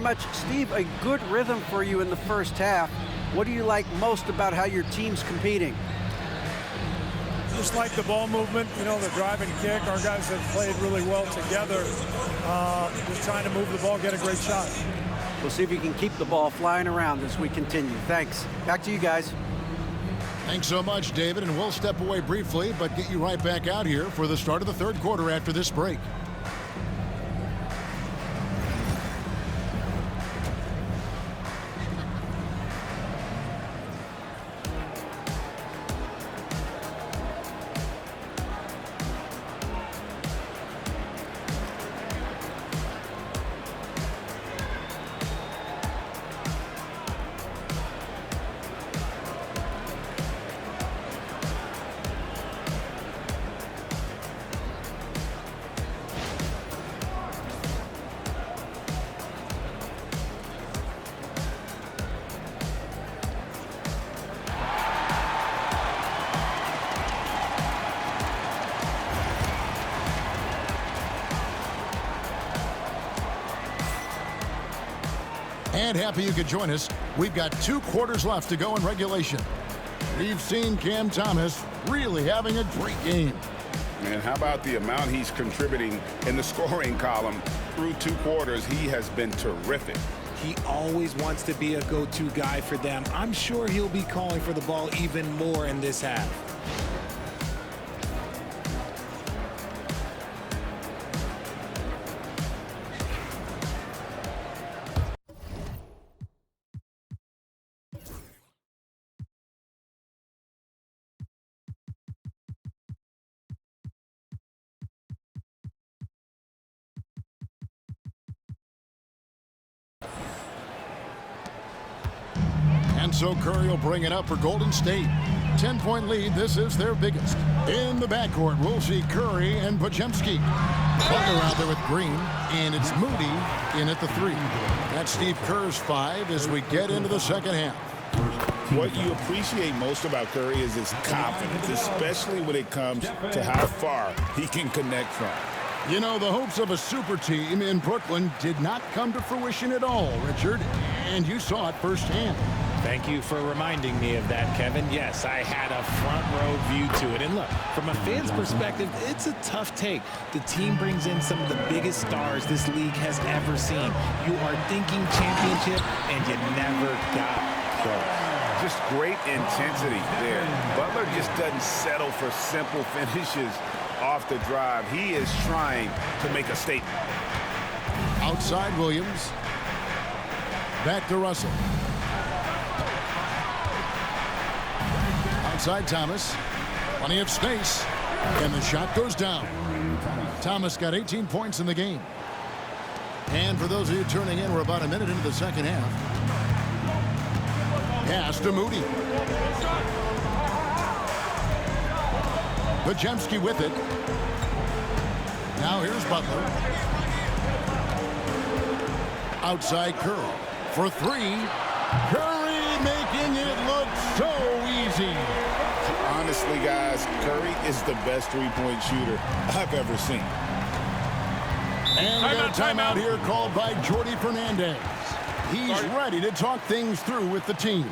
Much, Steve, a good rhythm for you in the first half. What do you like most about how your team's competing? Just like the ball movement, you know, the drive and kick. Our guys have played really well together. Just trying to move the ball, get a great shot. We'll see if you can keep the ball flying around as we continue. Thanks. Back to you guys. Thanks so much, David, and we'll step away briefly, but get you right back out here for the start of the third quarter after this break. And happy you could join us. We've got 2 quarters left to go in regulation. We've seen Cam Thomas really having a great game. And how about the amount he's contributing in the scoring column? Through 2 quarters, he has been terrific. He always wants to be a go-to guy for them. I'm sure he'll be calling for the ball even more in this half. And so Curry will bring it up for Golden State. 10-point lead. This is their biggest. In the backcourt, we'll see Curry and Podziemski. Butler out there with Green, and it's Moody in at the 3. That's Steve Kerr's 5 as we get into the second half. What you appreciate most about Curry is his confidence, especially when it comes to how far he can connect from. You know, the hopes of a super team in Brooklyn did not come to fruition at all, Richard, and you saw it firsthand. Thank you for reminding me of that, Kevin. Yes, I had a front row view to it. And look, from a fan's perspective, it's a tough take. The team brings in some of the biggest stars this league has ever seen. You are thinking championship, and you never got close. Just great intensity there. Butler just doesn't settle for simple finishes off the drive. He is trying to make a statement. Outside Williams. Back to Russell. Outside Thomas. Plenty of space. And the shot goes down. Thomas got 18 points in the game. And for those of you turning in, we're about a minute into the second half. Pass to Moody. Podziemski with it. Now here's Butler. Outside Curry for 3. Curry making it look so easy. Honestly, guys, Curry is the best three-point shooter I've ever seen. And we got a timeout here called by Jordi Fernandez. He's ready to talk things through with the team.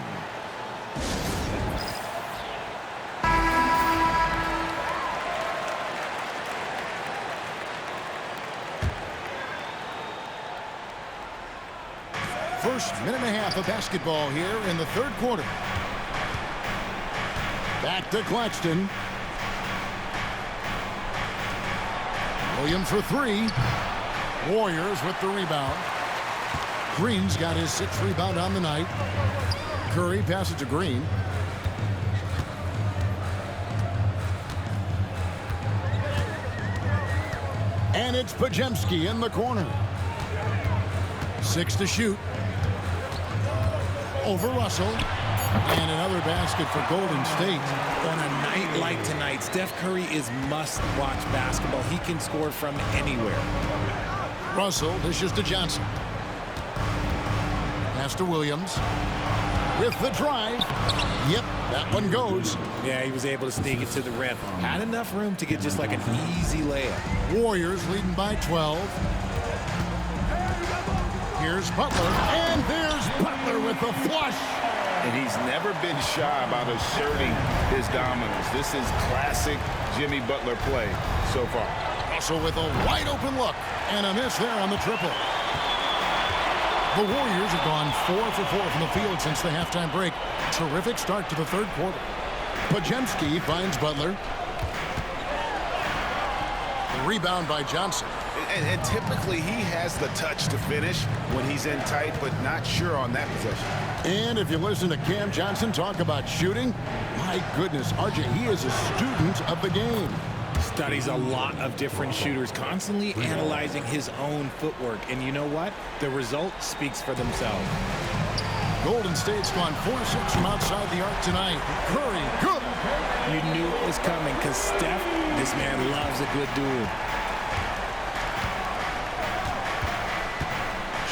First minute and a half of basketball here in the third quarter. Back to Claxton. Williams for 3. Warriors with the rebound. Green's got his 6th rebound on the night. Curry passes to Green. And it's Podziemski in the corner. 6 to shoot. Over Russell. And another basket for Golden State. On a night like tonight, Steph Curry is must-watch basketball. He can score from anywhere. Russell dishes to Johnson. Pass to Williams. With the drive. Yep, that one goes. Yeah, he was able to sneak it to the rim. Had enough room to get just like an easy layup. Warriors leading by 12. Here's Butler, and there's Butler with the flush. And he's never been shy about asserting his dominance. This is classic Jimmy Butler play so far. Russell with a wide open look, and a miss there on the triple. The Warriors have gone 4 for 4 from the field since the halftime break. Terrific start to the third quarter. Podziemski finds Butler. Rebound by Johnson. And typically he has the touch to finish when he's in tight, but not sure on that possession. And if you listen to Cam Johnson talk about shooting, my goodness, RJ, he is a student of the game. Studies a lot of different shooters, constantly analyzing his own footwork. And you know what? The result speaks for themselves. Golden State's gone 4-6 from outside the arc tonight. Curry, good. You knew it was coming because Steph, this man loves a good duel.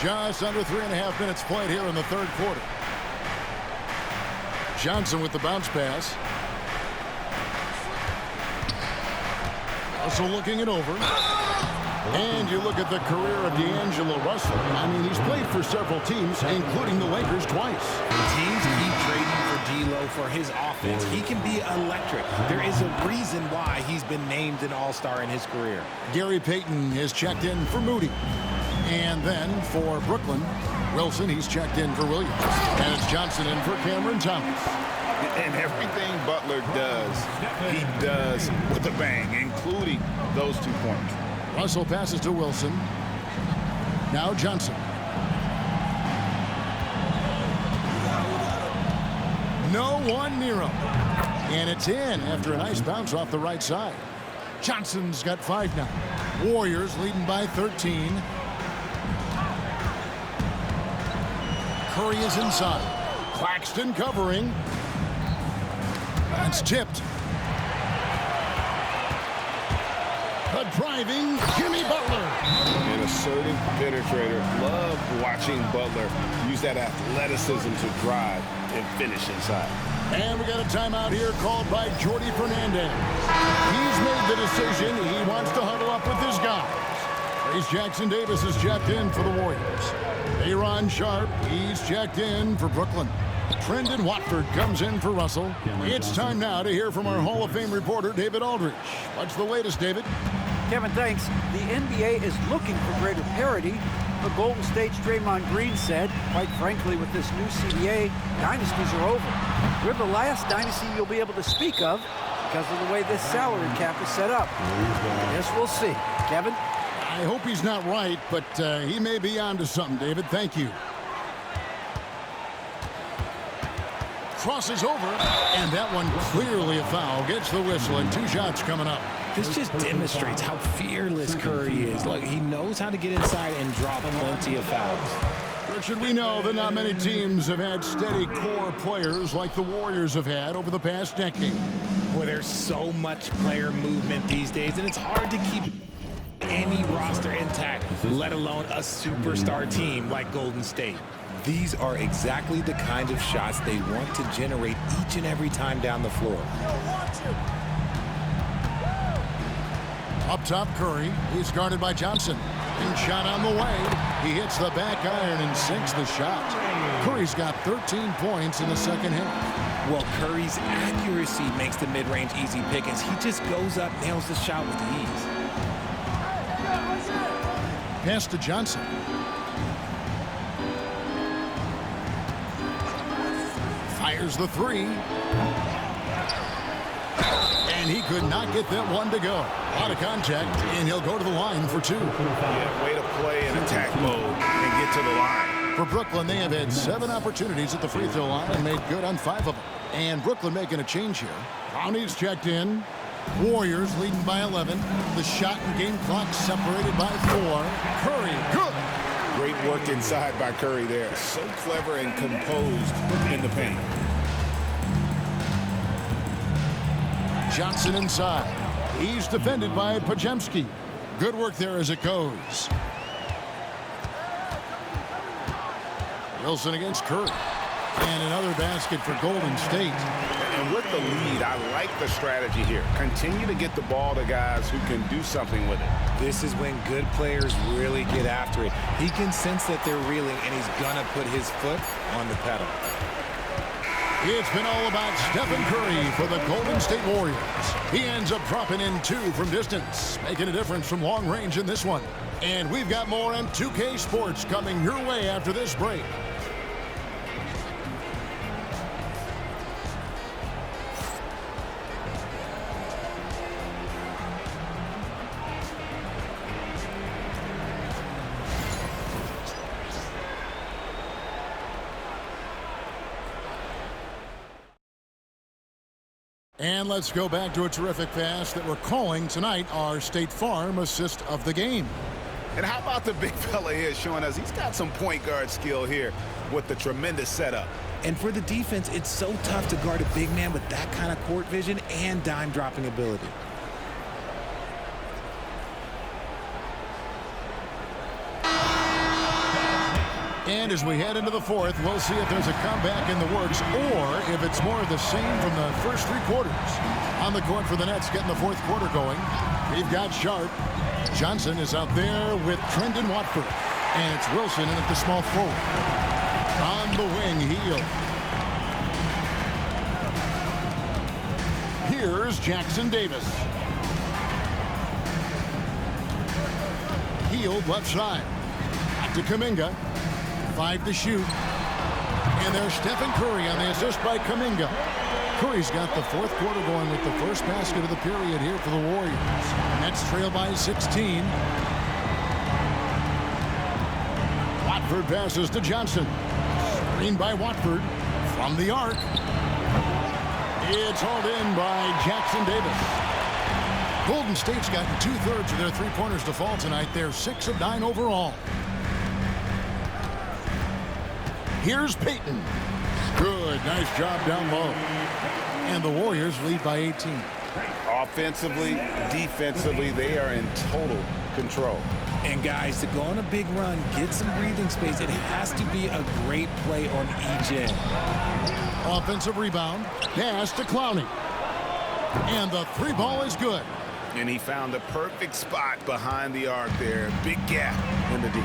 Just under 3.5 minutes played here in the third quarter. Johnson with the bounce pass. Also looking it over. And you look at the career of D'Angelo Russell. I mean, he's played for several teams, including the Lakers twice. Teams keep trading for D'Lo for his offense. He can be electric. There is a reason why he's been named an all-star in his career. Gary Payton has checked in for Moody. And then for Brooklyn, Wilson, he's checked in for Williams. And it's Johnson in for Cameron Thomas. And everything Butler does, he does with a bang, including those 2 points. Russell passes to Wilson. Now Johnson. No one near him. And it's in after a nice bounce off the right side. Johnson's got 5 now. Warriors leading by 13. Curry is inside. Claxton covering. It's tipped. The driving Jimmy Butler. An assertive penetrator. Love watching Butler use that athleticism to drive and finish inside. And we got a timeout here called by Jordi Fernandez. He's made the decision. He wants to huddle up with his guys. Trace Jackson Davis is checked in for the Warriors. Aaron Sharp, he's checked in for Brooklyn. Trendon Watford comes in for Russell. It's time now to hear from our Hall of Fame reporter, David Aldridge. What's the latest, David? Kevin, thanks. The NBA is looking for greater parity, but Golden State's Draymond Green said, quite frankly, with this new CBA, dynasties are over. We're the last dynasty you'll be able to speak of because of the way this salary cap is set up. I guess we'll see. Kevin? I hope he's not right, but he may be onto something, David. Thank you. Crosses over, and that one clearly a foul. Gets the whistle, and 2 shots coming up. This just demonstrates how fearless Curry is. Look, he knows how to get inside and drop plenty of fouls. Richard, we know that not many teams have had steady core players like the Warriors have had over the past decade. Well, there's so much player movement these days, and it's hard to keep any roster intact, let alone a superstar team like Golden State. These are exactly the kind of shots they want to generate each and every time down the floor. Up top, Curry. He's guarded by Johnson. And shot on the way. He hits the back iron and sinks the shot. Curry's got 13 points in the second half. Well, Curry's accuracy makes the mid-range easy pickings. He just goes up, nails the shot with ease. Pass to Johnson. Fires the 3. And he could not get that one to go. Out of contact, and he'll go to the line for 2. Yeah, way to play in attack mode and get to the line. For Brooklyn, they have had 7 opportunities at the free throw line and made good on 5 of them. And Brooklyn making a change here. Brownie's checked in. Warriors leading by 11. The shot and game clock separated by 4. Curry, good. Great work inside by Curry there. So clever and composed in the paint. Johnson inside. He's defended by Podziemski. Good work there as it goes. Wilson against Curry. And another basket for Golden State. And with the lead, I like the strategy here. Continue to get the ball to guys who can do something with it. This is when good players really get after it. He can sense that they're reeling, and he's going to put his foot on the pedal. It's been all about Stephen Curry for the Golden State Warriors. He ends up dropping in 2 from distance, making a difference from long range in this one. And we've got more on 2K Sports coming your way after this break. And let's go back to a terrific pass that we're calling tonight our State Farm assist of the game. And how about the big fella here showing us he's got some point guard skill here with the tremendous setup. And for the defense, it's so tough to guard a big man with that kind of court vision and dime dropping ability. And as we head into the fourth, we'll see if there's a comeback in the works or if it's more of the same from the first 3 quarters. On the court for the Nets, getting the fourth quarter going. We've got Sharp. Johnson is out there with Trendon Watford. And it's Wilson in at the small forward. On the wing, Hield. Here's Jackson Davis. Hield left side. Back to Kuminga. 5 to shoot. And there's Stephen Curry on the assist by Kuminga. Curry's got the fourth quarter going with the first basket of the period here for the Warriors. Nets trail by 16. Watford passes to Johnson. Screen by Watford from the arc. It's hauled in by Jackson Davis. Golden State's gotten 2/3 of their three-pointers to fall tonight. They're 6 of 9 overall. Here's Payton. Good, nice job down low. And the Warriors lead by 18. Offensively, defensively, they are in total control. And guys, to go on a big run, get some breathing space, it has to be a great play on each end. Offensive rebound. Pass to Clowney. And the 3 ball is good. And he found the perfect spot behind the arc there. Big gap in the deep.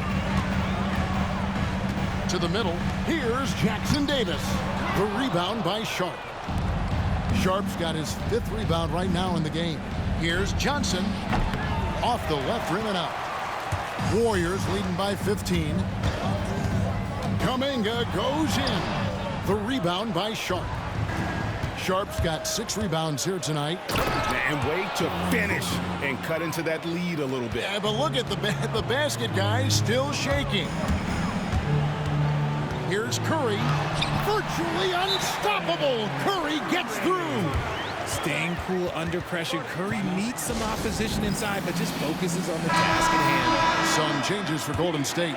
To the middle, here's Jackson Davis. The rebound by Sharp. Sharp's got his 5th rebound right now in the game. Here's Johnson. Off the left rim and out. Warriors leading by 15. Kuminga goes in. The rebound by Sharp. Sharp's got 6 rebounds here tonight. And wait to finish and cut into that lead a little bit. Yeah, but look at the basket, guys, still shaking. Here's Curry. Virtually unstoppable. Curry gets through. Staying cool under pressure. Curry meets some opposition inside, but just focuses on the task at hand. Some changes for Golden State.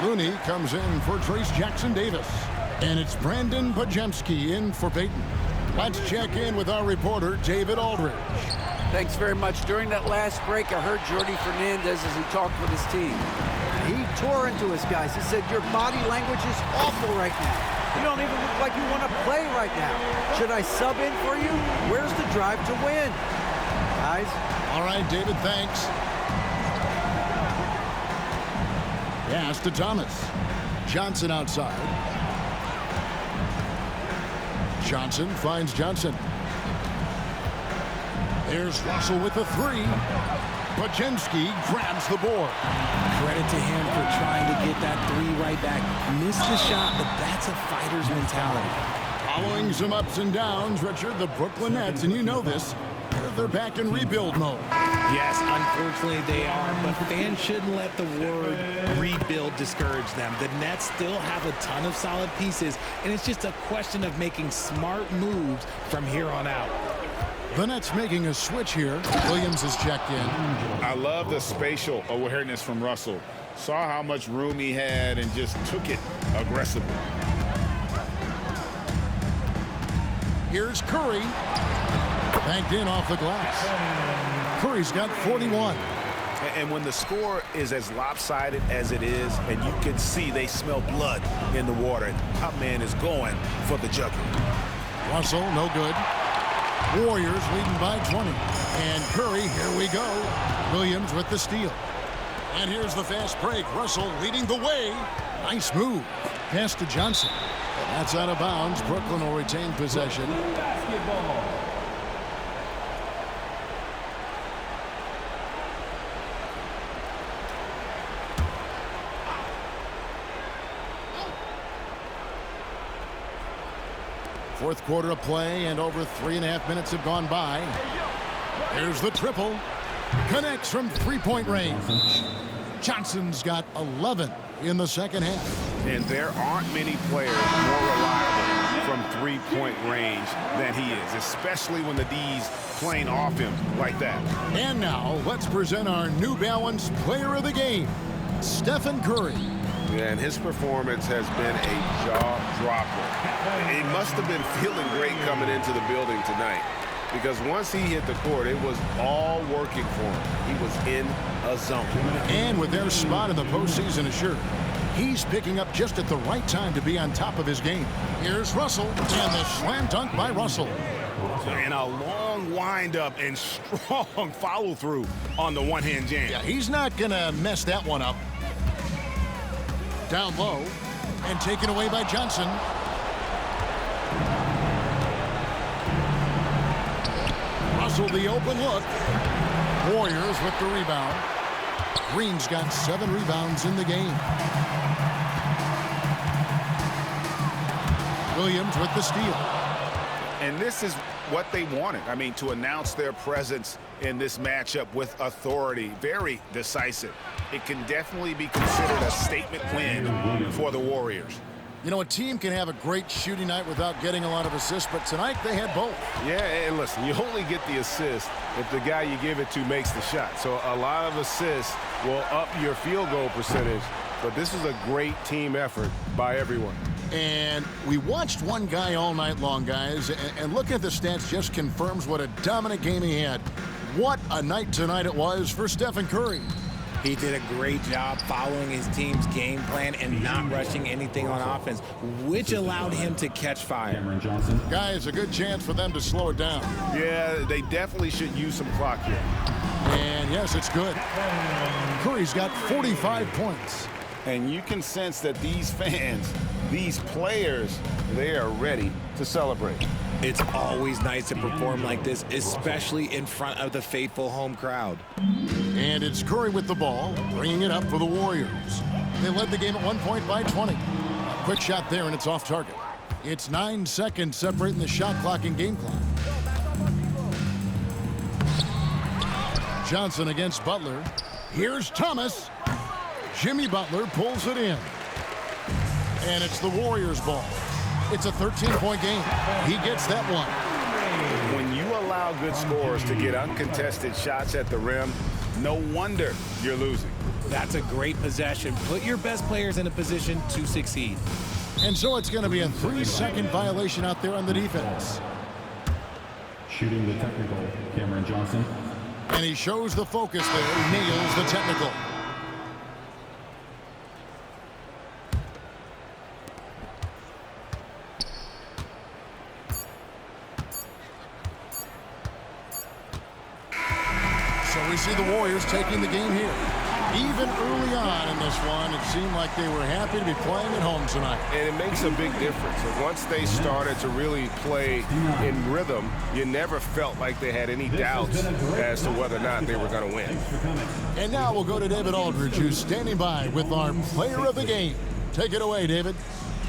Looney comes in for Trace Jackson Davis. And it's Brandon Podziemski in for Payton. Let's check in with our reporter, David Aldridge. Thanks very much. During that last break, I heard Jordi Fernandez as he talked with his team. He tore into his guys. He said, your body language is awful right now. You don't even look like you want to play right now. Should I sub in for you? Where's the drive to win? Guys? All right, David, thanks. Pass to Thomas. Johnson outside. Johnson finds Johnson. There's Russell with the 3. Podziemski grabs the board. Credit to him for trying to get that 3 right back. Missed the shot, but that's a fighter's mentality. Following some ups and downs, Richard, the Brooklyn Nets, and you know this, they're back in rebuild mode. Yes, unfortunately they are, but fans shouldn't let the word rebuild discourage them. The Nets still have a ton of solid pieces, and it's just a question of making smart moves from here on out. The Nets making a switch here. Williams has checked in. I love the spatial awareness from Russell. Saw how much room he had and just took it aggressively. Here's Curry. Banked in off the glass. Curry's got 41. And when the score is as lopsided as it is, and you can see they smell blood in the water, top man is going for the jugular. Russell, no good. Warriors leading by 20. And Curry, here we go. Williams with the steal. And here's the fast break. Russell leading the way. Nice move. Pass to Johnson. And that's out of bounds. Brooklyn will retain possession. Fourth quarter of play, and over 3.5 minutes have gone by. Here's the triple. Connects from three-point range. Johnson's got 11 in the second half. And there aren't many players more reliable from three-point range than he is, especially when the D's playing off him like that. And now, let's present our New Balance Player of the Game, Stephen Curry. And his performance has been a jaw-dropper. He must have been feeling great coming into the building tonight, because once he hit the court, it was all working for him. He was in a zone. And with their spot in the postseason assured, he's picking up just at the right time to be on top of his game. Here's Russell, and the slam dunk by Russell. And a long windup and strong follow-through on the one-hand jam. Yeah, he's not going to mess that one up. Down low, and taken away by Johnson. Russell, the open look. Warriors with the rebound. Green's got 7 rebounds in the game. Williams with the steal. And this is what they wanted. I mean, to announce their presence in this matchup with authority. Very decisive. It can definitely be considered a statement win for the Warriors. You know, a team can have a great shooting night without getting a lot of assists, but tonight they had both. Yeah, and listen, you only get the assist if the guy you give it to makes the shot. So a lot of assists will up your field goal percentage, but this is a great team effort by everyone. And we watched one guy all night long, guys, and looking at the stats just confirms what a dominant game he had. What a night tonight it was for Stephen Curry. He did a great job following his team's game plan and not rushing anything on offense, which allowed him to catch fire. Guys, a good chance for them to slow it down. Yeah, they definitely should use some clock here. And yes, it's good. Curry's got 45 points. And you can sense that these fans, these players, they are ready to celebrate. It's always nice to perform like this, especially in front of the faithful home crowd. And it's Curry with the ball, bringing it up for the Warriors. They led the game at 1 point by 20. A quick shot there, and it's off target. It's 9 seconds separating the shot clock and game clock. Johnson against Butler. Here's Thomas. Jimmy Butler pulls it in. And it's the Warriors' ball. It's a 13-point game. He gets that one. When you allow good scorers to get uncontested shots at the rim, no wonder you're losing. That's a great possession. Put your best players in a position to succeed. And so it's going to be a 3-second violation out there on the defense. Shooting the technical, Cameron Johnson. And he shows the focus there. He nails the technical. So we see the Warriors taking the game here. Even early on in this one, it seemed like they were happy to be playing at home tonight. And it makes a big difference. And once they started to really play in rhythm, you never felt like they had any doubts as to whether or not they were going to win. And now we'll go to David Aldridge, who's standing by with our player of the game. Take it away, David.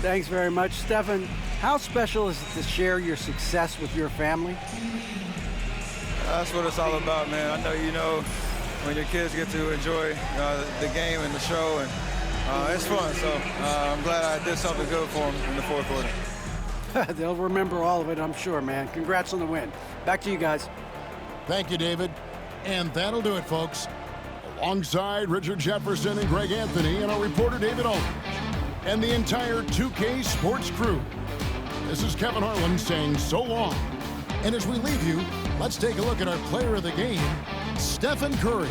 Thanks very much, Stephen. How special is it to share your success with your family? That's what it's all about, man. I know you know when your kids get to enjoy the game and the show, and it's fun. So I'm glad I did something good for them in the fourth quarter. They'll remember all of it, I'm sure, man. Congrats on the win. Back to you guys. Thank you, David. And that'll do it, folks. Alongside Richard Jefferson and Greg Anthony and our reporter David Aldridge and the entire 2K Sports crew, this is Kevin Harlan saying so long. And as we leave you, let's take a look at our player of the game, Stephen Curry.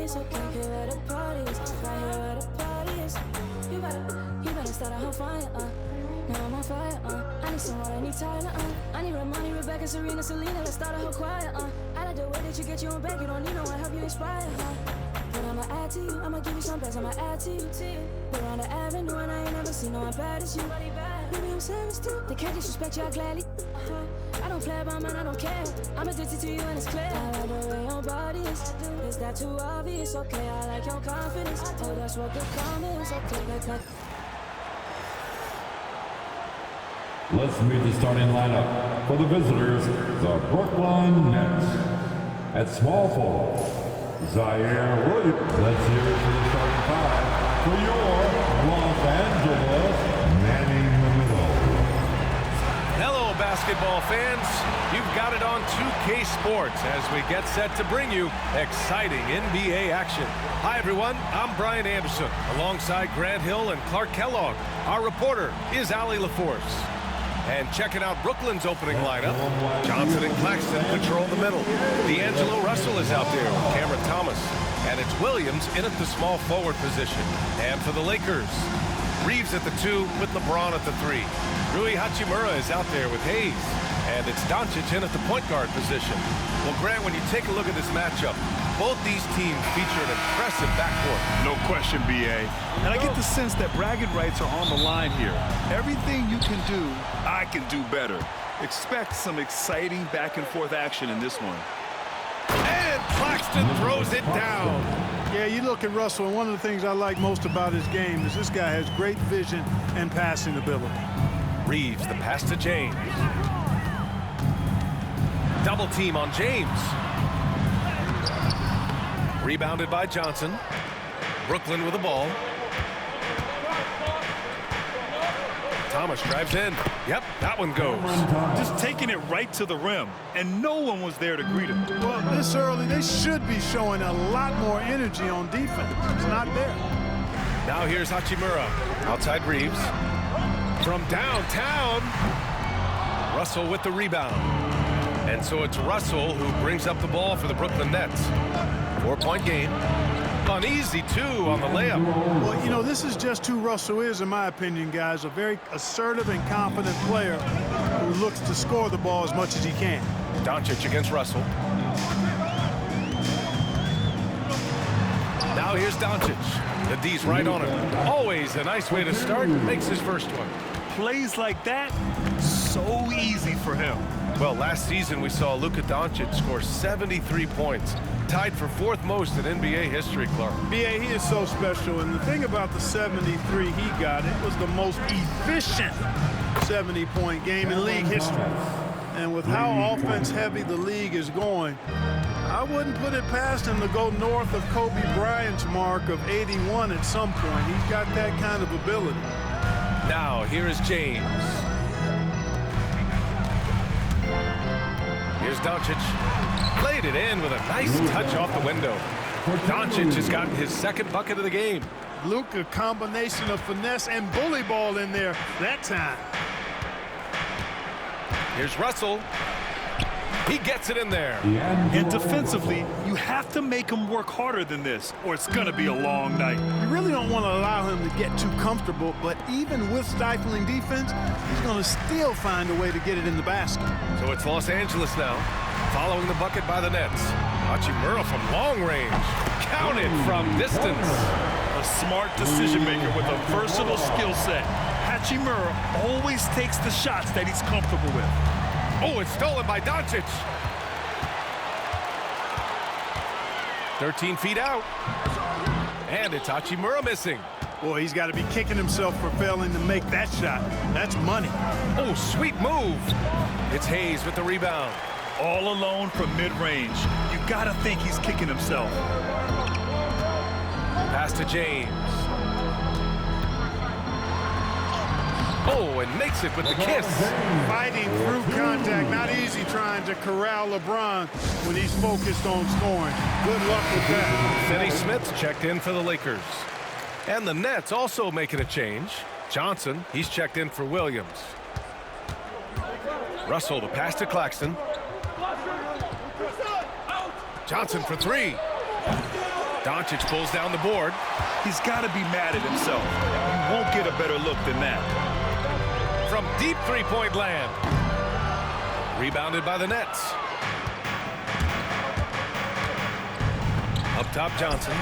obvious, okay, here where the party is. Right here where the party is. You better start a whole fire, now I'm on fire, I need some water, I need Tyler, I need Ramani, Rebecca, Serena, Selena, let's start a whole choir, I like the way that you get you on back, you don't need no one, help you inspire, But I'ma add to you, I'ma give you some best, I'ma add to you. We're on the avenue and I ain't never seen no one bad as you. Maybe I'm serious too, they can't disrespect you, I gladly. I don't play about man, I don't care. I'm addicted to you and it's clear. I like the way your body is that too obvious? Okay, I like your confidence. Oh, that's what the comments, okay, Let's meet the starting lineup. For the visitors, the Brooklyn Nets. At small forward, Zaire Williams. Let's hear it for the starting five. For your Los Angeles, manning the middle. Hello, basketball fans. You've got it on 2K Sports as we get set to bring you exciting NBA action. Hi, everyone. I'm Brian Anderson, alongside Grant Hill and Clark Kellogg. Our reporter is Allie LaForce. And checking out Brooklyn's opening lineup, Johnson and Claxton control the middle. D'Angelo Russell is out there with Cameron Thomas. And it's Williams in at the small forward position. And for the Lakers, Reeves at the 2 with LeBron at the 3. Rui Hachimura is out there with Hayes. And it's Doncic in at the point guard position. Well, Grant, when you take a look at this matchup, both these teams feature an impressive backcourt. No question, B.A. And I get the sense that bragging rights are on the line here. Everything you can do, I can do better. Expect some exciting back-and-forth action in this one. And Claxton throws it down. Yeah, you look at Russell, and one of the things I like most about his game is this guy has great vision and passing ability. Reeves, the pass to James. Double team on James. Rebounded by Johnson. Brooklyn with the ball. Thomas drives in. Yep, that one goes. Just taking it right to the rim, and no one was there to greet him. Well, this early, they should be showing a lot more energy on defense. It's not there. Now here's Hachimura. Outside Reeves. From downtown. Russell with the rebound. And so it's Russell who brings up the ball for the Brooklyn Nets. 4-point game. Uneasy, too, on the layup. Well, you know, this is just who Russell is, in my opinion, guys. A very assertive and confident player who looks to score the ball as much as he can. Doncic against Russell. Now here's Doncic. The D's right on him. Always a nice way to start. Makes his first one. Plays like that, so easy for him. Well, last season we saw Luka Doncic score 73 points. Tied for 4th most in NBA history, Clark. B.A., he is so special, and the thing about the 73 he got, it was the most efficient 70-point game in league history. And with how offense-heavy the league is going, I wouldn't put it past him to go north of Kobe Bryant's mark of 81 at some point. He's got that kind of ability. Now, here is James. Here's Doncic. Played it in with a nice touch off the window. Doncic has gotten his 2nd bucket of the game. Luka, combination of finesse and bully ball in there that time. Here's Russell. He gets it in there. And defensively, you have to make him work harder than this, or it's going to be a long night. You really don't want to allow him to get too comfortable, but even with stifling defense, he's going to still find a way to get it in the basket. So it's Los Angeles now, following the bucket by the Nets. Hachimura from long range. Counted from distance. A smart decision maker with a versatile skill set. Hachimura always takes the shots that he's comfortable with. Oh, it's stolen by Doncic. 13 feet out. And it's Hachimura missing. Boy, he's got to be kicking himself for failing to make that shot. That's money. Oh, sweet move. It's Hayes with the rebound. All alone from mid-range. You got to think he's kicking himself. Pass to James. Oh, and makes it with the kiss. Fighting through contact. Not easy trying to corral LeBron when he's focused on scoring. Good luck with that. Finney Smith checked in for the Lakers. And the Nets also making a change. Johnson, he's checked in for Williams. Russell, the pass to Claxton. Johnson for 3. Doncic pulls down the board. He's got to be mad at himself. You won't get a better look than that. From deep three-point land. Rebounded by the Nets. Up top, Johnson.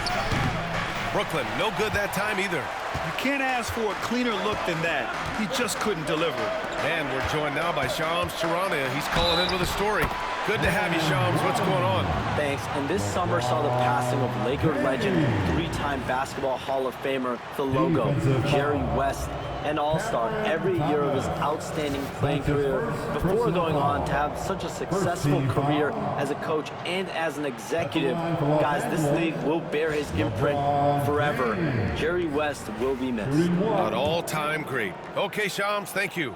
Brooklyn, no good that time either. You can't ask for a cleaner look than that. He just couldn't deliver. And we're joined now by Shams Charania. He's calling in with a story. Good to have you, Shams. What's going on? Thanks. And this summer saw the passing of Laker legend, three-time basketball Hall of Famer, the logo, Jerry West, an all-star every year of his outstanding playing career before going on to have such a successful career as a coach and as an executive. Guys, this league will bear his imprint forever. Jerry West will be missed. An all-time great. Okay, Shams, thank you.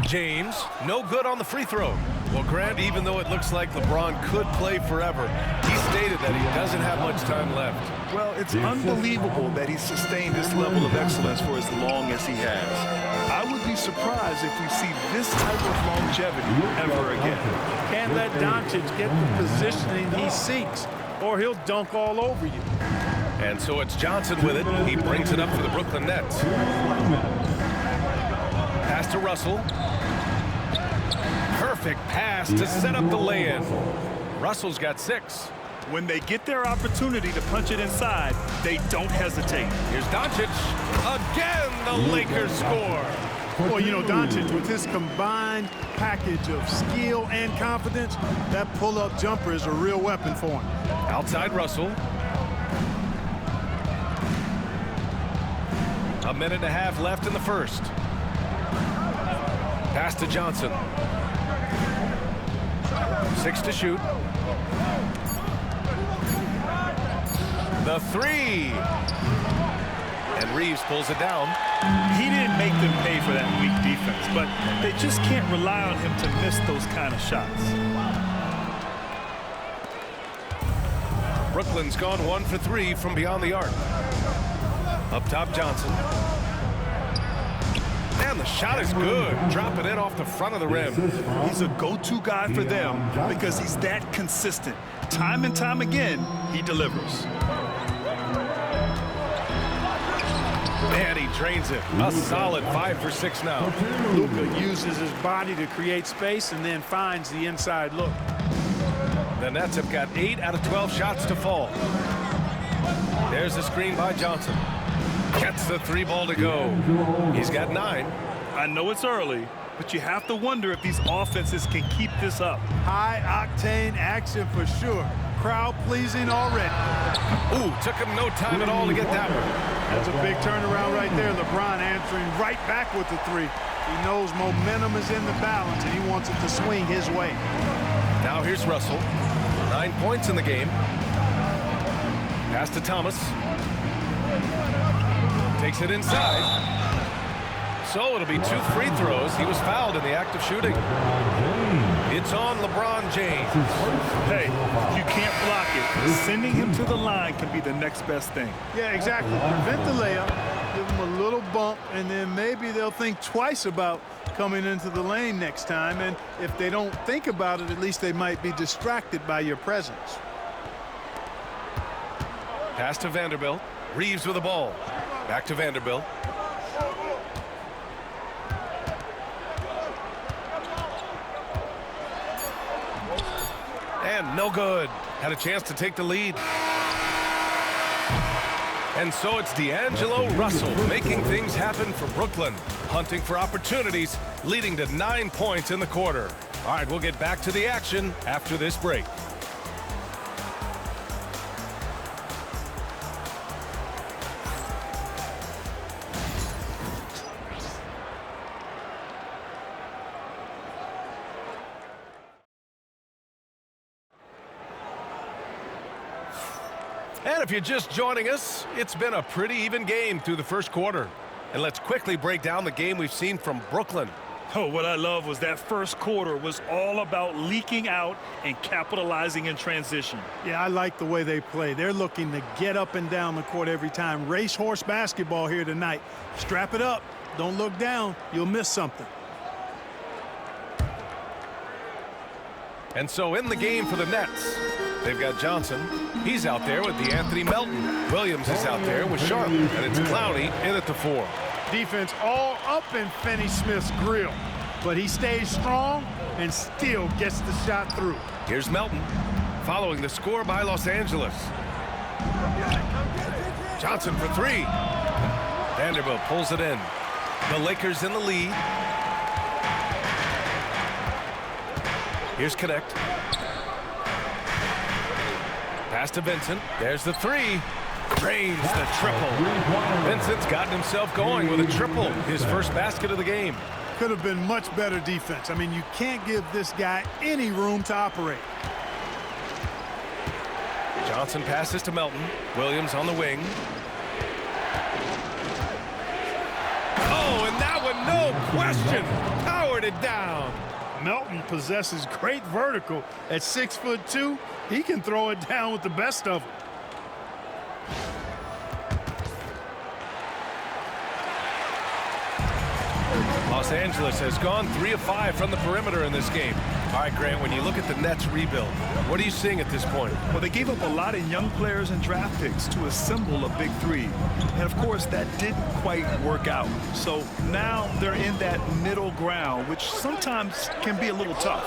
James, no good on the free throw. Well, Grant, even though it looks like LeBron could play forever, he stated that he doesn't have much time left. Well, it's unbelievable that he's sustained this level of excellence for as long as he has. I would be surprised if we see this type of longevity ever again. Can't let Doncic get the positioning he seeks, or he'll dunk all over you. And so it's Johnson with it. He brings it up for the Brooklyn Nets. Pass to Russell. Perfect pass to set up the lay-in. Russell's got 6. When they get their opportunity to punch it inside, they don't hesitate. Here's Doncic. Again, the Lakers score. Well, you know, Doncic, with his combined package of skill and confidence, that pull-up jumper is a real weapon for him. Outside Russell. A minute and a half left in the first. Pass to Johnson. 6 to shoot. The 3. And Reeves pulls it down. He didn't make them pay for that weak defense, but they just can't rely on him to miss those kind of shots. Brooklyn's gone 1 for 3 from beyond the arc. Up top, Johnson. And the shot is good. Dropping it off the front of the rim. He's a go-to guy for them because he's that consistent. Time and time again, he delivers. And he drains it. A solid 5 for 6 now. Luka uses his body to create space and then finds the inside look. The Nets have got 8 out of 12 shots to fall. There's the screen by Johnson. Gets the 3 ball to go. He's got 9. I know it's early, but you have to wonder if these offenses can keep this up. High-octane action for sure. Crowd pleasing already. Ooh, took him no time at all to get that one. That's a big turnaround right there. LeBron answering right back with the 3. He knows momentum is in the balance, and he wants it to swing his way. Now here's Russell. 9 points in the game. Pass to Thomas. Takes it inside. So it'll be 2 free throws. He was fouled in the act of shooting. It's on LeBron James. Hey, you can't block it. Sending him to the line can be the next best thing. Yeah, exactly. Prevent the layup, give him a little bump, and then maybe they'll think twice about coming into the lane next time. And if they don't think about it, at least they might be distracted by your presence. Pass to Vanderbilt. Reeves with the ball. Back to Vanderbilt. And no good. Had a chance to take the lead. And so it's D'Angelo Russell making things happen for Brooklyn. Hunting for opportunities, leading to 9 points in the quarter. All right, we'll get back to the action after this break. And if you're just joining us, it's been a pretty even game through the first quarter. And let's quickly break down the game we've seen from Brooklyn. Oh, what I love was that first quarter was all about leaking out and capitalizing in transition. Yeah, I like the way they play. They're looking to get up and down the court every time. Racehorse basketball here tonight. Strap it up. Don't look down. You'll miss something. And so in the game for the Nets, They've got Johnson. He's out there with DeAnthony Melton. Williams is out there with Sharp. And it's Clowney in at the 4. Defense all up in Finney Smith's grill. But he stays strong and still gets the shot through. Here's Melton following the score by Los Angeles. Johnson for 3. Vanderbilt pulls it in. The Lakers in the lead. Here's Connect. Pass to Vincent. There's the 3. Drains the triple. Vincent's gotten himself going with a triple. His first basket of the game. Could have been much better defense. I mean, you can't give this guy any room to operate. Johnson passes to Melton. Williams on the wing. Oh, and that one, no question, powered it down. Melton possesses great vertical. At 6'2", he can throw it down with the best of them. Los Angeles has gone 3 of 5 from the perimeter in this game. All right, Grant, when you look at the Nets rebuild, what are you seeing at this point? Well, they gave up a lot of young players and draft picks to assemble a big 3. And, of course, that didn't quite work out. So now they're in that middle ground, which sometimes can be a little tough.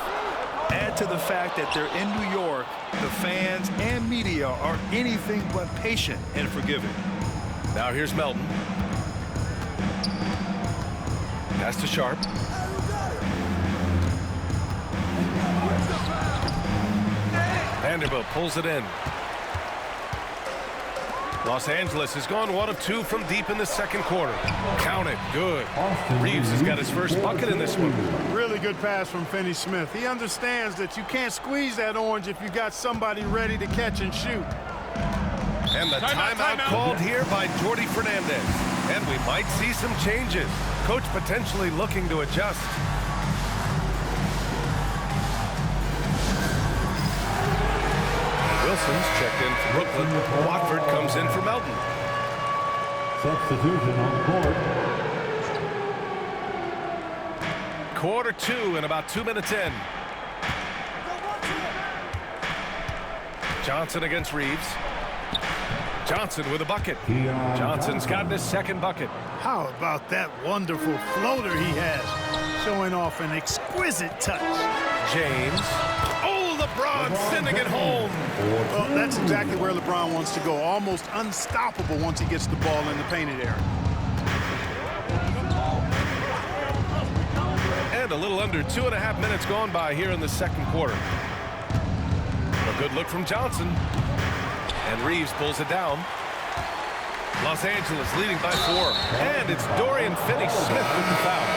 Add to the fact that they're in New York, the fans and media are anything but patient and forgiving. Now here's Melton. Pass to Sharp. Vanderbilt pulls it in. Los Angeles has gone 1 of 2 from deep in the second quarter. Count it. Good. Reeves has got his first bucket in this one. Really good pass from Finney Smith. He understands that you can't squeeze that orange if you got somebody ready to catch and shoot. And the timeout called here by Jordi Fernandez. And we might see some changes. Coach potentially looking to adjust. Wilson's checked in for Brooklyn. Watford comes in for Melton. Substitution on the court. Quarter 2 and about 2 minutes in. Johnson against Reeves. Johnson with a bucket. Johnson's gotten his second bucket. How about that wonderful floater he has, showing off an exquisite touch. James. Oh, LeBron sending it home. Well, that's exactly where LeBron wants to go. Almost unstoppable once he gets the ball in the painted area. And a little under 2.5 minutes gone by here in the second quarter. A good look from Johnson. And Reeves pulls it down. Los Angeles leading by 4. And it's Dorian Finney-Smith with the foul.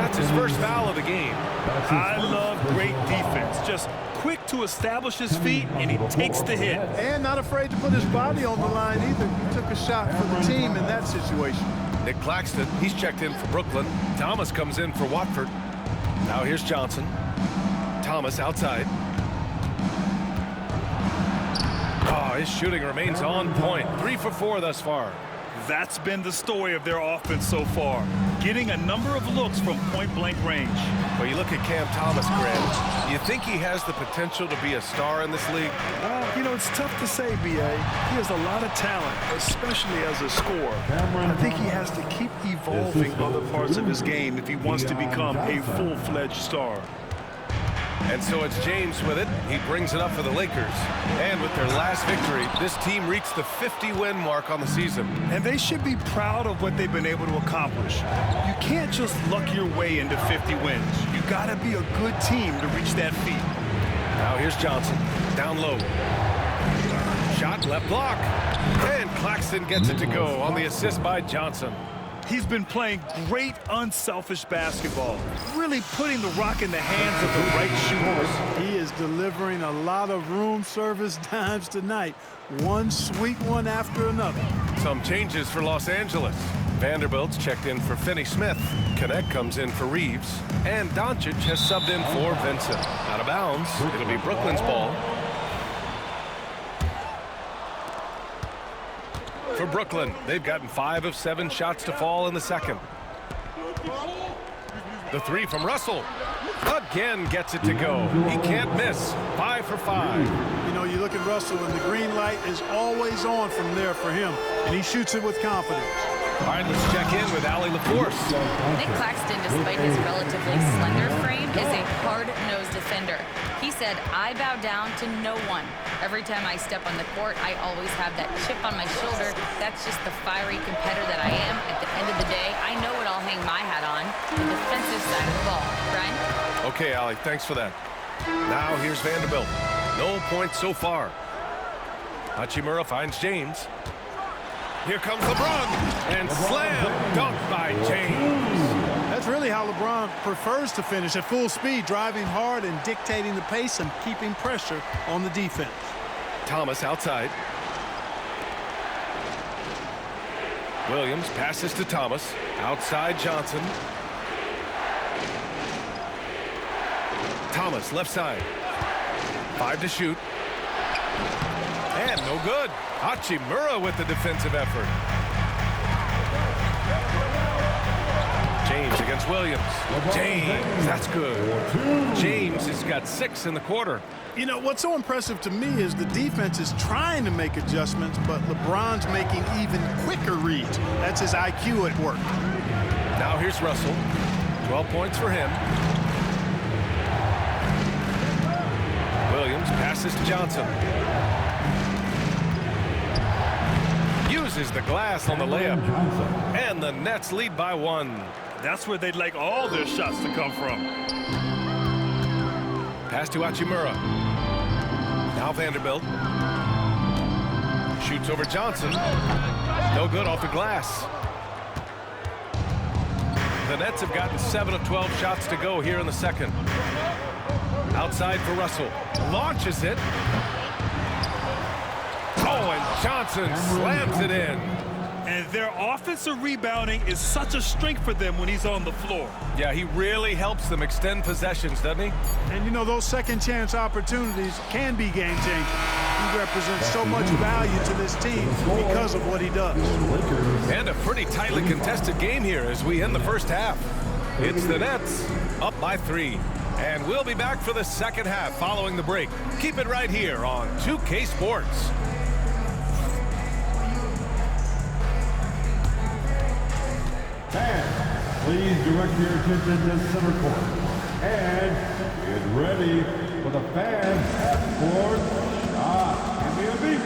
That's his first foul of the game. I love great defense. Just quick to establish his feet, and he takes the hit. And not afraid to put his body on the line either. He took a shot for the team in that situation. Nick Claxton, he's checked in for Brooklyn. Thomas comes in for Watford. Now here's Johnson. Thomas outside. Oh, his shooting remains on point. 3 for 4 thus far. That's been the story of their offense so far. Getting a number of looks from point-blank range. Well, you look at Cam Thomas, Grant. You think he has the potential to be a star in this league? You know, it's tough to say, B.A. He has a lot of talent, especially as a scorer. I think he has to keep evolving other parts of his game if he wants to become a full-fledged star. And so it's James with it. He brings it up for the Lakers. And with their last victory, this team reached the 50-win mark on the season. And they should be proud of what they've been able to accomplish. You can't just luck your way into 50 wins. You got to be a good team to reach that feat. Now here's Johnson. Down low. Shot left block. And Claxton gets it to go on the assist by Johnson. He's been playing great, unselfish basketball, really putting the rock in the hands of the right shooters. He is delivering a lot of room service dimes tonight. One sweet one after another. Some changes for Los Angeles. Vanderbilt's checked in for Finney-Smith. Connect comes in for Reeves. And Doncic has subbed in for Vincent. Out of bounds. It'll be Brooklyn's ball. For Brooklyn, they've gotten 5 of 7 shots to fall in the second. The 3 from Russell. Again gets it to go. He can't miss. 5 for 5. You know, you look at Russell, and the green light is always on from there for him, and he shoots it with confidence. All right, let's check in with Allie LaForce. Nick Claxton, despite his relatively slender frame, is a hard-nosed defender. He said, "I bow down to no one. Every time I step on the court, I always have that chip on my shoulder. That's just the fiery competitor that I am. At the end of the day, I know what I'll hang my hat on, the defensive side of the ball." Brian? Okay, Allie, thanks for that. Now here's Vanderbilt. No points so far. Hachimura finds James. Here comes LeBron, and slam dunk by James. That's really how LeBron prefers to finish, at full speed, driving hard and dictating the pace and keeping pressure on the defense. Thomas outside. Williams passes to Thomas. Outside Johnson. Thomas left side. 5 to shoot. And no good. Hachimura with the defensive effort. James against Williams. James, that's good. James has got 6 in the quarter. You know, what's so impressive to me is the defense is trying to make adjustments, but LeBron's making even quicker reads. That's his IQ at work. Now here's Russell. 12 points for him. Williams passes to Johnson. Uses the glass on the layup. And the Nets lead by 1. That's where they'd like all their shots to come from. Pass to Hachimura. Now Vanderbilt. Shoots over Johnson. No good off the glass. The Nets have gotten 7 of 12 shots to go here in the second. Outside for Russell. Launches it. Oh, and Johnson slams it in. And their offensive rebounding is such a strength for them when he's on the floor. Yeah, he really helps them extend possessions, doesn't he? And, you know, those second-chance opportunities can be game-changing. He represents so much value to this team because of what he does. And a pretty tightly contested game here as we end the first half. It's the Nets up by 3. And we'll be back for the second half following the break. Keep it right here on 2K Sports. And please direct your attention to center court. And get ready for the fans half-court shot. Give me a beat.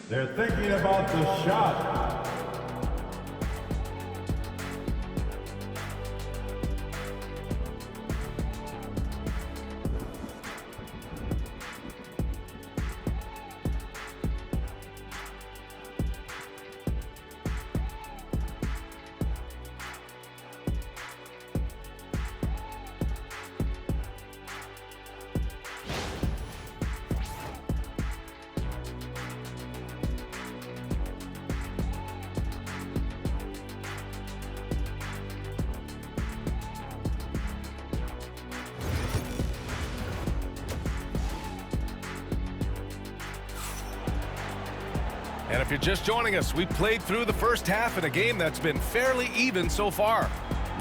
They're thinking about the shot. And if you're just joining us, we played through the first half in a game that's been fairly even so far.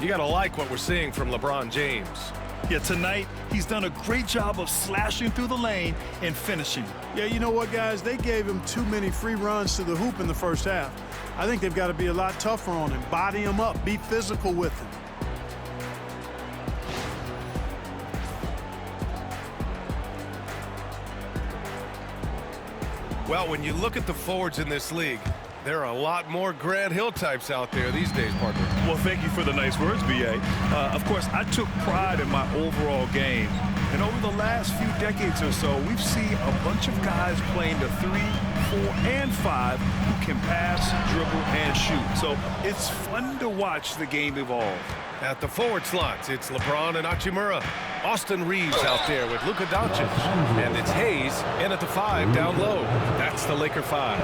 You got to like what we're seeing from LeBron James. Yeah, tonight, he's done a great job of slashing through the lane and finishing. Yeah, you know what, guys? They gave him too many free runs to the hoop in the first half. I think they've got to be a lot tougher on him, body him up, be physical with him. Well, when you look at the forwards in this league, there are a lot more Grant Hill types out there these days, partner. Well, thank you for the nice words, B.A. Of course, I took pride in my overall game. And over the last few decades or so, we've seen a bunch of guys playing the 3, 4, and 5 who can pass, dribble, and shoot. So it's fun to watch the game evolve. At the forward slots, it's LeBron and Hachimura. Austin Reeves out there with Luka Doncic. And it's Hayes in at the 5 down low. That's the Laker 5.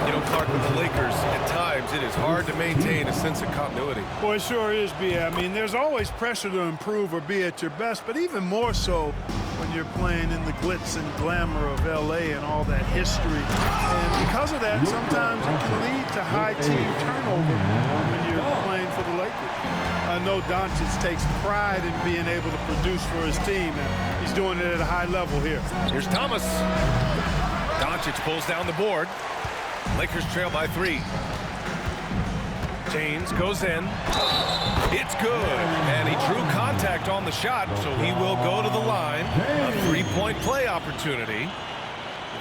You know, Clark, with the Lakers, at times it is hard to maintain a sense of continuity. Well, it sure is, B.A. I mean, there's always pressure to improve or be at your best, but even more so when you're playing in the glitz and glamour of L.A. and all that history. And because of that, sometimes it can lead to high team turnover when you're playing for the Lakers. I know Doncic takes pride in being able to produce for his team, and he's doing it at a high level here. Here's Thomas. Doncic pulls down the board. Lakers trail by 3. James goes in. It's good. And he drew contact on the shot, so he will go to the line. A 3-point play opportunity.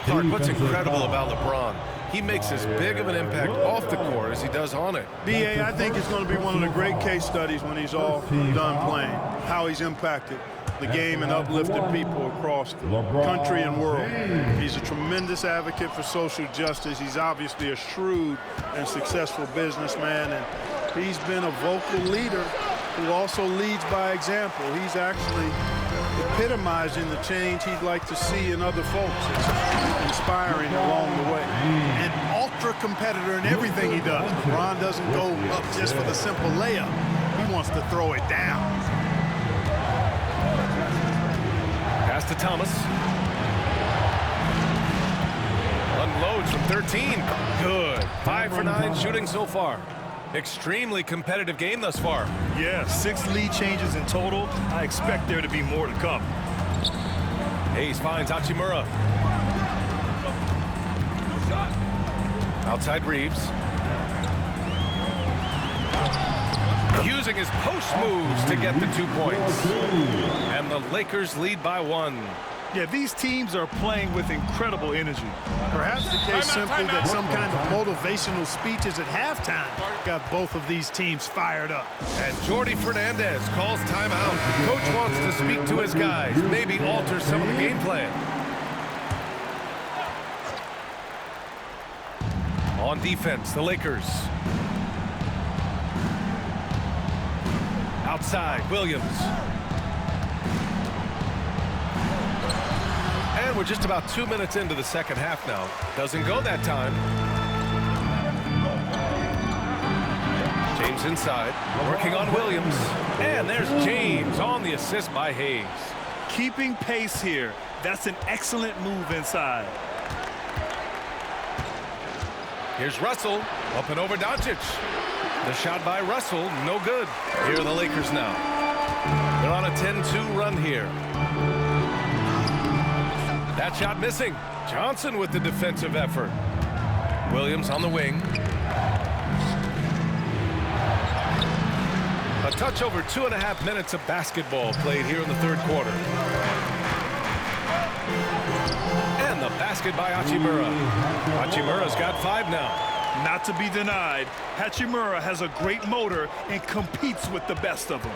Clark, what's incredible about LeBron? He makes as big of an impact off the court as he does on it. B.A., I think it's going to be one of the great case studies when he's all done playing, how he's impacted the game and uplifted people across the country and world. He's a tremendous advocate for social justice. He's obviously a shrewd and successful businessman, and he's been a vocal leader who also leads by example. He's actually epitomizing the change he'd like to see in other folks. It's inspiring along the way. An ultra competitor in everything he does. LeBron doesn't go up just for the simple layup. He wants to throw it down. Pass to Thomas. Unloads from 13. Good. 5 for 9 shooting so far. Extremely competitive game thus far. Yeah, 6 lead changes in total. I expect there to be more to come. Hayes finds Hachimura. Outside Reeves. Using his post moves to get the 2 points. And the Lakers lead by 1. Yeah, these teams are playing with incredible energy. Perhaps the case simply that some kind of motivational speeches at halftime got both of these teams fired up. And Jordi Fernandez calls timeout. Coach wants to speak to his guys, maybe alter some of the game plan. On defense, the Lakers. Outside, Williams. And we're just about 2 minutes into the second half now. Doesn't go that time. James inside, working on Williams. And there's James on the assist by Hayes. Keeping pace here. That's an excellent move inside. Here's Russell, up and over Doncic. The shot by Russell, no good. Here are the Lakers now. They're on a 10-2 run here. That shot missing. Johnson with the defensive effort. Williams on the wing. A touch over 2.5 minutes of basketball played here in the third quarter. And the basket by Hachimura. Hachimura's got 5 now. Not to be denied, Hachimura has a great motor and competes with the best of them.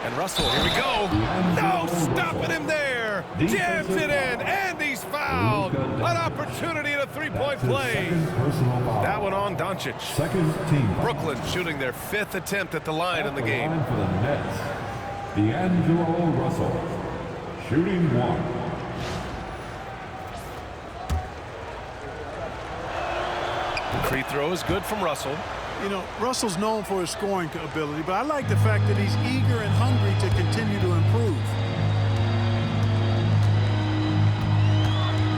And Russell, here we go. No, stopping him there. Jams it in, and he's fouled. An opportunity at a 3-point play. That one on Doncic. Second team. Brooklyn shooting their 5th attempt at the line in the game. For the Nets, D'Angelo Russell, shooting 1. Free throw is good from Russell. You know, Russell's known for his scoring ability, but I like the fact that he's eager and hungry to continue to improve.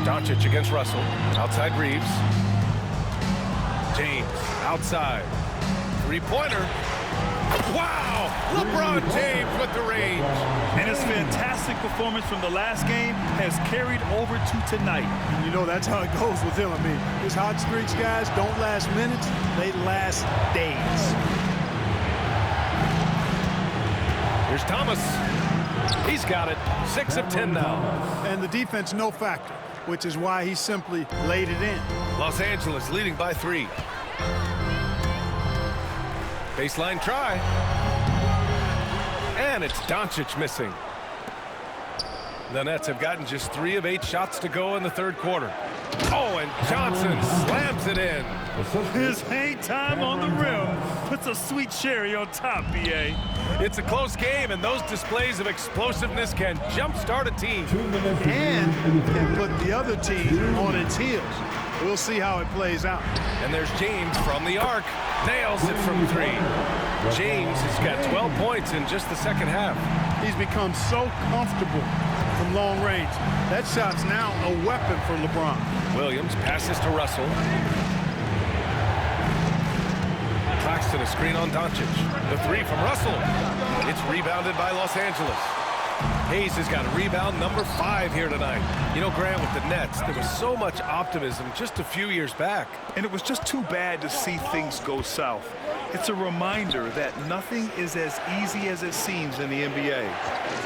Doncic against Russell. Outside Reeves. James outside. 3-pointer. Wow! LeBron James with the range. And his fantastic performance from the last game has carried over to tonight. And you know, that's how it goes with him. I mean, his hot streaks, guys, don't last minutes. They last days. Here's Thomas. He's got it. 6 of 10 now. And the defense, no factor, which is why he simply laid it in. Los Angeles leading by 3. Baseline try. And it's Doncic missing. The Nets have gotten just 3 of 8 shots to go in the third quarter. Oh, and Johnson slams it in. His hang time on the rim puts a sweet cherry on top, B.A. It's a close game, and those displays of explosiveness can jumpstart a team. And can put the other team on its heels. We'll see how it plays out. And there's James from the arc. Nails it from 3. James has got 12 points in just the second half. He's become so comfortable from long range. That shot's now a weapon for LeBron. Williams passes to Russell. Claxton, a screen on Doncic. The three from Russell. It's rebounded by Los Angeles. Hayes has got a rebound number 5 here tonight. You know, Grant, with the Nets, there was so much optimism just a few years back. And it was just too bad to see things go south. It's a reminder that nothing is as easy as it seems in the NBA.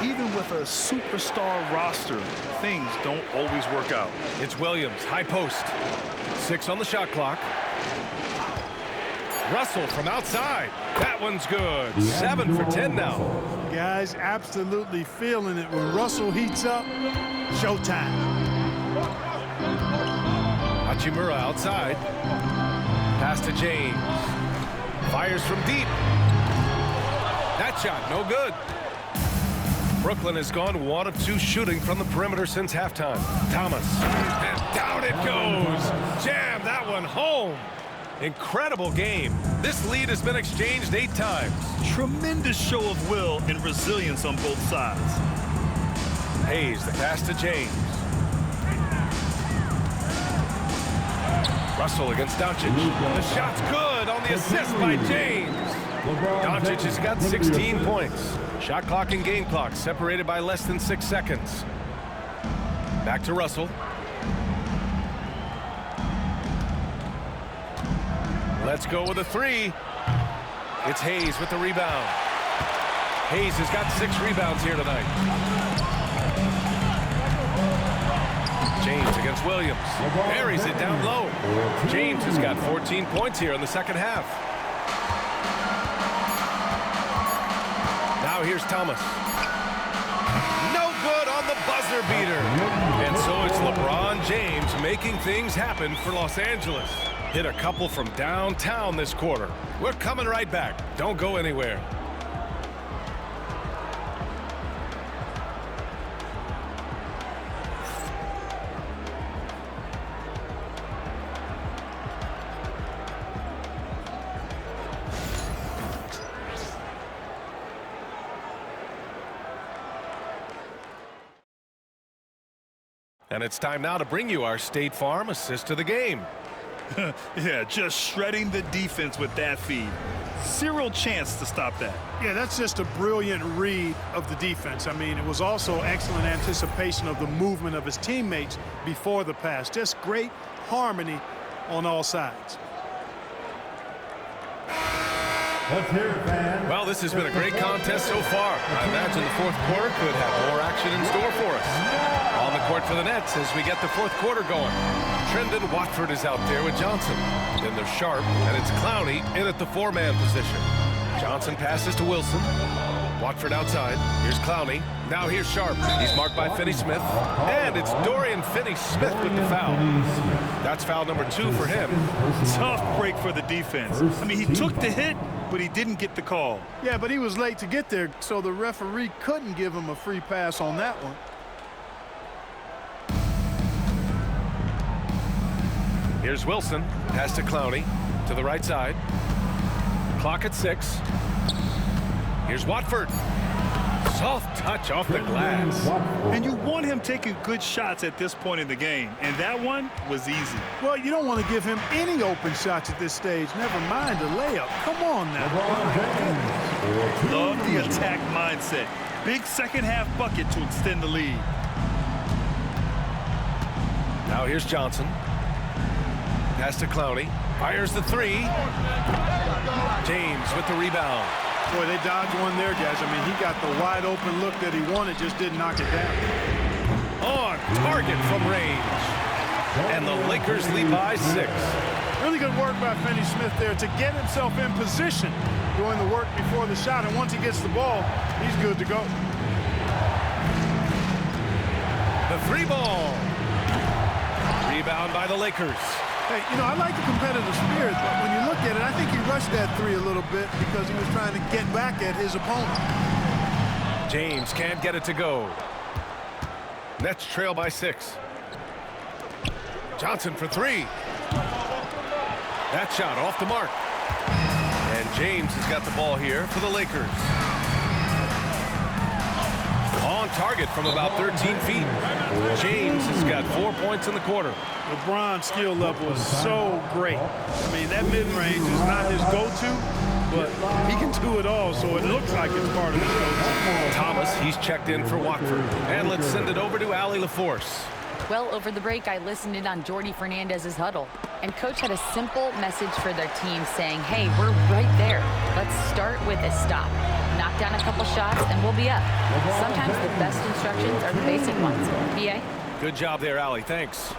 Even with a superstar roster, things don't always work out. It's Williams, high post. 6 on the shot clock. Russell from outside. That one's good. 7 for 10 now. Guys absolutely feeling it. When Russell heats up, showtime. Hachimura outside. Pass to James. Fires from deep. That shot, no good. Brooklyn has gone 1 of 2 shooting from the perimeter since halftime. Thomas. And down it goes. Jam that one home. Incredible game. This lead has been exchanged 8 times. Tremendous show of will and resilience on both sides. Hayes, the pass to James. Russell against Doncic. The shot's good on the assist by James. Doncic has got 16 points. Shot clock and game clock separated by less than 6 seconds. Back to Russell. Let's go with a 3. It's Hayes with the rebound. Hayes has got 6 rebounds here tonight. James against Williams. Buries it down low. James has got 14 points here in the second half. Now here's Thomas. No good on the buzzer beater. And so it's LeBron James making things happen for Los Angeles. Hit a couple from downtown this quarter. We're coming right back. Don't go anywhere. And it's time now to bring you our State Farm assist of the game. Yeah, just shredding the defense with that feed. Zero chance to stop that. Yeah, that's just a brilliant read of the defense. I mean, it was also excellent anticipation of the movement of his teammates before the pass. Just great harmony on all sides. Let's hear it, man. Well, this has been a great contest so far. I imagine the fourth quarter could have more action in store for us. On the court for the Nets as we get the fourth quarter going. Trendon Watford is out there with Johnson. Then there's Sharp, and it's Clowney in at the 4-man position. Johnson passes to Wilson. Watford outside. Here's Clowney. Now here's Sharp. He's marked by Finney-Smith. And it's Dorian Finney-Smith with the foul. That's foul number 2 for him. Tough break for the defense. I mean, he took the hit, but he didn't get the call. Yeah, but he was late to get there, so the referee couldn't give him a free pass on that one. Here's Wilson. Pass to Clowney. To the right side. Clock at 6. Here's Watford. Soft touch off the glass. And you want him taking good shots at this point in the game. And that one was easy. Well, you don't want to give him any open shots at this stage. Never mind a layup. Come on now. Love the attack mindset. Big second half bucket to extend the lead. Now here's Johnson. Pass to Clowney. Fires the 3. James with the rebound. Boy, they dodged one there, guys. I mean, he got the wide open look that he wanted, just didn't knock it down. On target from range. And the Lakers lead by 6. Really good work by Finney-Smith there to get himself in position, doing the work before the shot. And once he gets the ball, he's good to go. The 3 ball. Rebound by the Lakers. Hey, you know, I like the competitive spirit, but when you look at it, I think he rushed that 3 a little bit because he was trying to get back at his opponent. James can't get it to go. Nets trail by 6. Johnson for 3. That shot off the mark. And James has got the ball here for the Lakers. On on target from about 13 feet. James has got 4 points in the quarter. LeBron's skill level is so great. I mean, that mid-range is not his go-to, but he can do it all, so it looks like it's part of his go-to. Thomas, he's checked in for Watford. And let's send it over to Allie LaForce. Well, over the break, I listened in on Jordi Fernandez's huddle, and Coach had a simple message for their team saying, hey, we're right there. Let's start with a stop. Knock down a couple shots, and we'll be up. Sometimes the best instructions are the basic ones. PA? Good job there, Allie. Thanks.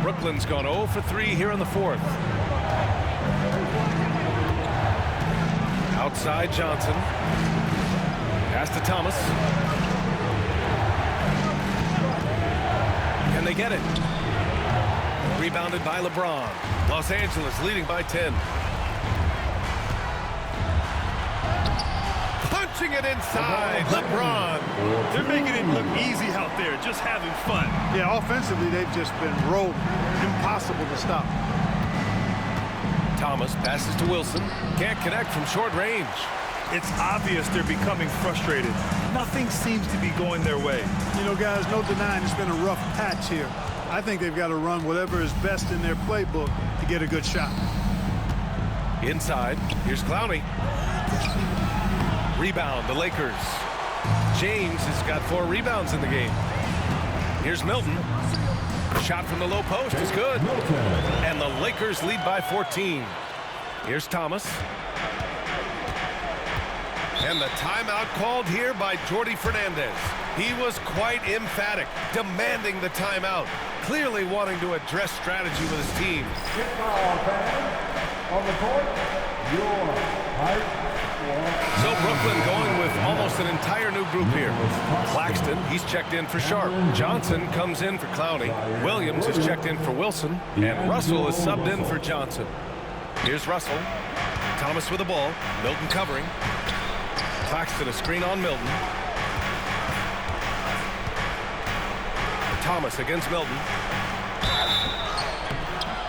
Brooklyn's gone 0 for 3 here in the fourth. Outside Johnson. Pass to Thomas. Can they get it? Rebounded by LeBron. Los Angeles leading by 10. Punching it inside. LeBron. They're making it look easy out there, just having fun. Yeah, offensively, they've just been rolling. Impossible to stop. Thomas passes to Wilson. Can't connect from short range. It's obvious they're becoming frustrated. Nothing seems to be going their way. You know, guys, no denying it's been a rough patch here. I think they've got to run whatever is best in their playbook to get a good shot. Inside, here's Clowney. Rebound, the Lakers. James has got 4 rebounds in the game. Here's Milton. Shot from the low post is good. And the Lakers lead by 14. Here's Thomas. And the timeout called here by Jordi Fernandez. He was quite emphatic, demanding the timeout, clearly wanting to address strategy with his team. On the court, your height. So Brooklyn going with almost an entire new group here. Claxton, he's checked in for Sharp. Johnson comes in for Clowney. Williams is checked in for Wilson. And Russell is subbed in for Johnson. Here's Russell. Thomas with the ball. Milton covering. Claxton a screen on Milton. Thomas against Milton.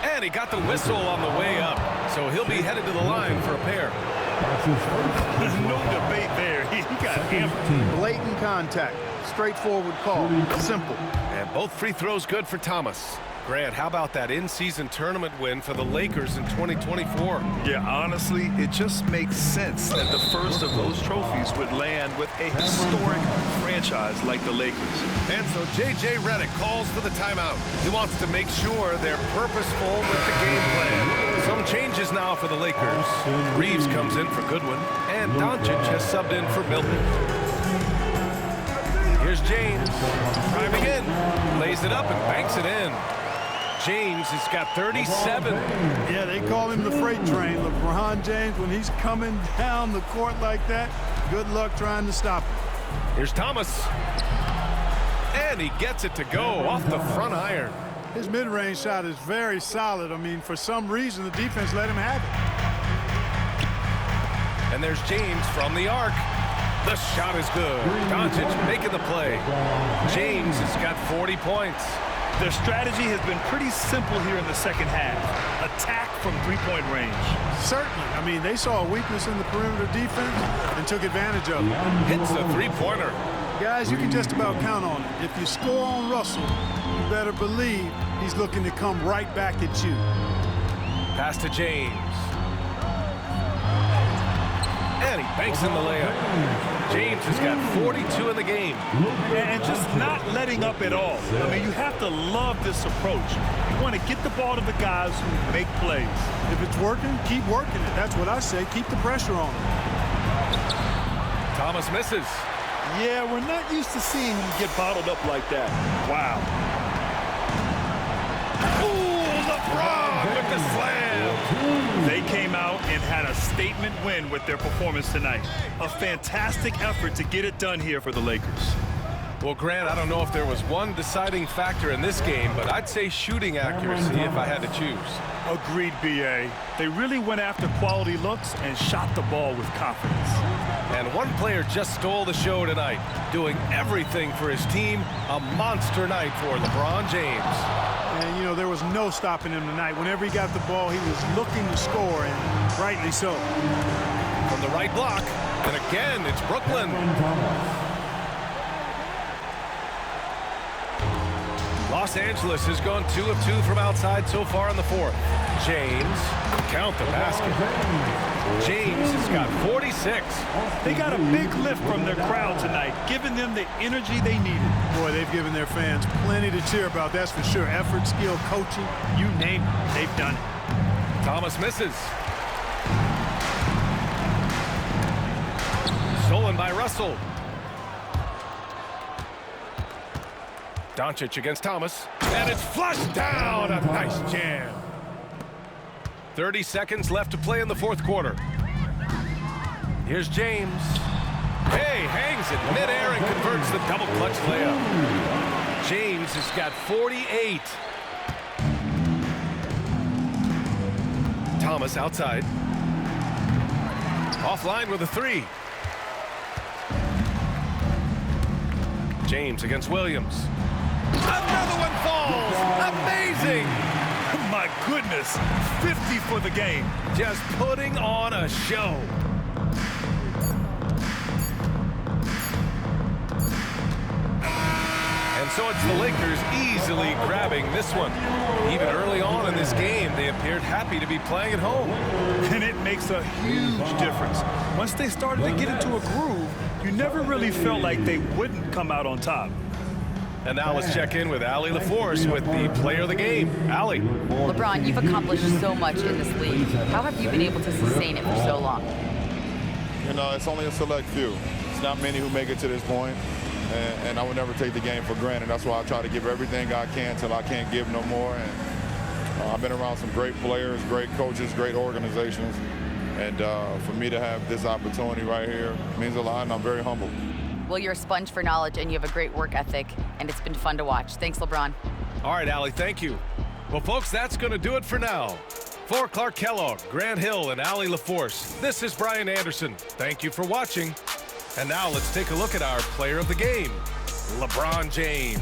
And he got the whistle on the way up. So he'll be headed to the line for a pair. No debate there. He got hammered. Blatant contact. Straightforward call. Simple. And both free throws good for Thomas. Grant, how about that in-season tournament win for the Lakers in 2024? Yeah, honestly, it just makes sense that the first of those trophies would land with a historic franchise like the Lakers. And so J.J. Redick calls for the timeout. He wants to make sure they're purposeful with the game plan. Some changes now for the Lakers. Reeves comes in for Goodwin, and Doncic has subbed in for Milton. Here's James, driving in, lays it up and banks it in. James has got 37. Yeah, they call him the freight train. LeBron James, when he's coming down the court like that, good luck trying to stop him. Here's Thomas. And he gets it to go off the front iron. His mid-range shot is very solid. I mean, for some reason, the defense let him have it. And there's James from the arc. The shot is good. Doncic making the play. James has got 40 points. Their strategy has been pretty simple here in the second half. Attack from three-point range. Certainly. I mean, they saw a weakness in the perimeter defense and took advantage of it. Hits a three-pointer. Guys, you can just about count on it. If you score on Russell, you better believe he's looking to come right back at you. Pass to James. And he banks in the layup. James has got 42 in the game. And just not letting up at all. I mean, you have to love this approach. You want to get the ball to the guys who make plays. If it's working, keep working it. That's what I say. Keep the pressure on him. Thomas misses. Yeah, we're not used to seeing him get bottled up like that. Wow. Ooh, LeBron with the slam. They came out and had a statement win with their performance tonight. A fantastic effort to get it done here for the Lakers. Well, Grant, I don't know if there was one deciding factor in this game, but I'd say shooting accuracy if I had to choose. Agreed, B.A. They really went after quality looks and shot the ball with confidence. And one player just stole the show tonight, doing everything for his team. A monster night for LeBron James. And, you know, there was no stopping him tonight. Whenever he got the ball, he was looking to score, and rightly so. From the right block, and again, it's Brooklyn. Los Angeles has gone 2 of 2 from outside so far in the fourth. James, count the basket. James has got 46. They got a big lift from their crowd tonight, giving them the energy they needed. Boy, they've given their fans plenty to cheer about, that's for sure. Effort, skill, coaching, you name it, they've done it. Thomas misses. Stolen by Russell. Doncic against Thomas, and it's flushed down. A nice jam. 30 seconds left to play in the fourth quarter. Here's James. Hey, hangs it midair and converts the double clutch layup. James has got 48. Thomas outside. Offline with a 3. James against Williams. Another one falls. Amazing. My goodness, 50 for the game. Just putting on a show. And so it's the Lakers easily grabbing this one. Even early on in this game, they appeared happy to be playing at home. And it makes a huge difference. Once they started to get into a groove, you never really felt like they wouldn't come out on top. And now let's check in with Allie LaForce with the player of the game. Allie. LeBron, you've accomplished so much in this league. How have you been able to sustain it for so long? You know, it's only a select few. It's not many who make it to this point, and I would never take the game for granted. That's why I try to give everything I can till I can't give no more. And I've been around some great players, great coaches, great organizations, and for me to have this opportunity right here means a lot, and I'm very humbled. Well, you're a sponge for knowledge, and you have a great work ethic, and it's been fun to watch. Thanks, LeBron. All right, Allie, thank you. Well, folks, that's going to do it for now. For Clark Kellogg, Grant Hill, and Allie LaForce, this is Brian Anderson. Thank you for watching. And now let's take a look at our player of the game, LeBron James.